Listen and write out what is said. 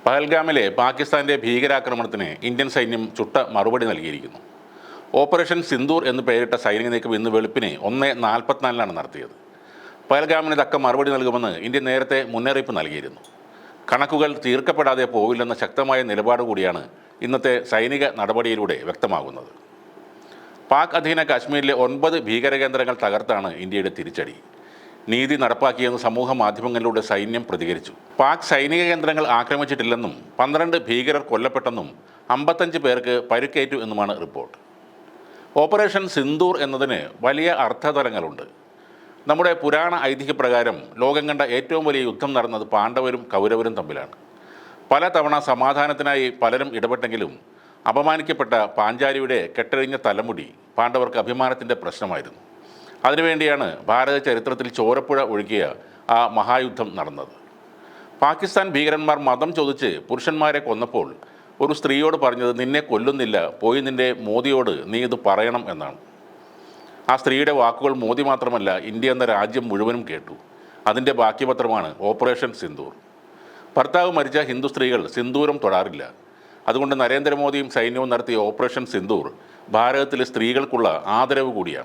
പഹൽഗാമിലെ പാകിസ്ഥാന്റെ ഭീകരാക്രമണത്തിന് ഇന്ത്യൻ സൈന്യം ചുട്ട മറുപടി നൽകിയിരിക്കുന്നു. ഓപ്പറേഷൻ സിന്ദൂർ എന്ന് പേരിട്ട സൈനിക നീക്കം ഇന്ന് വെളുപ്പിന് 1:44 നടത്തിയത്. പഹൽഗാമിന് തക്ക മറുപടി നൽകുമെന്ന് ഇന്ത്യ നേരത്തെ മുന്നറിയിപ്പ് നൽകിയിരുന്നു. കണക്കുകൾ തീർക്കപ്പെടാതെ പോവില്ലെന്ന ശക്തമായ നിലപാട് കൂടിയാണ് ഇന്നത്തെ സൈനിക നടപടിയിലൂടെ വ്യക്തമാകുന്നത്. പാക് അധീന കാശ്മീരിലെ 9 ഭീകരകേന്ദ്രങ്ങൾ തകർത്താണ് ഇന്ത്യയുടെ തിരിച്ചടി. നീതി നടപ്പാക്കിയെന്ന് സമൂഹ മാധ്യമങ്ങളിലൂടെ സൈന്യം പ്രതികരിച്ചു. പാക് സൈനിക കേന്ദ്രങ്ങൾ ആക്രമിച്ചിട്ടില്ലെന്നും 12 ഭീകരർ കൊല്ലപ്പെട്ടെന്നും 55 പേർക്ക് പരിക്കേറ്റു എന്നുമാണ് റിപ്പോർട്ട്. ഓപ്പറേഷൻ സിന്ദൂർ എന്നതിന് വലിയ അർത്ഥതലങ്ങളുണ്ട്. നമ്മുടെ പുരാണ ഐതിഹ്യപ്രകാരം ലോകം കണ്ട ഏറ്റവും വലിയ യുദ്ധം നടന്നത് പാണ്ഡവരും കൗരവരും തമ്മിലാണ്. പല തവണ സമാധാനത്തിനായി പലരും ഇടപെട്ടെങ്കിലും അപമാനിക്കപ്പെട്ട പാഞ്ചാലിയുടെ കെട്ടഴിഞ്ഞ തലമുടി പാണ്ഡവർക്ക് അഭിമാനത്തിൻ്റെ പ്രശ്നമായിരുന്നു. അതിനുവേണ്ടിയാണ് ഭാരത ചരിത്രത്തിൽ ചോരപ്പുഴ ഒഴുകിയ ആ മഹായുദ്ധം നടന്നത്. പാകിസ്ഥാൻ ഭീകരന്മാർ മതം ചോദിച്ച് പുരുഷന്മാരെ കൊന്നപ്പോൾ ഒരു സ്ത്രീയോട് പറഞ്ഞത് നിന്നെ കൊല്ലുന്നില്ല, പോയി നിൻ്റെ മോദിയോട് നീ ഇത് പറയണം എന്നാണ്. ആ സ്ത്രീയുടെ വാക്കുകൾ മോദി മാത്രമല്ല ഇന്ത്യ എന്ന രാജ്യം മുഴുവനും കേട്ടു. അതിൻ്റെ ബാക്കി പത്രമാണ് ഓപ്പറേഷൻ സിന്ദൂർ. ഭർത്താവ് മരിച്ച ഹിന്ദു സ്ത്രീകൾ സിന്ദൂരം തൊടാറില്ല. അതുകൊണ്ട് നരേന്ദ്രമോദിയും സൈന്യവും നടത്തിയ ഓപ്പറേഷൻ സിന്ദൂർ ഭാരതത്തിലെ സ്ത്രീകൾക്കുള്ള ആദരവ് കൂടിയാണ്.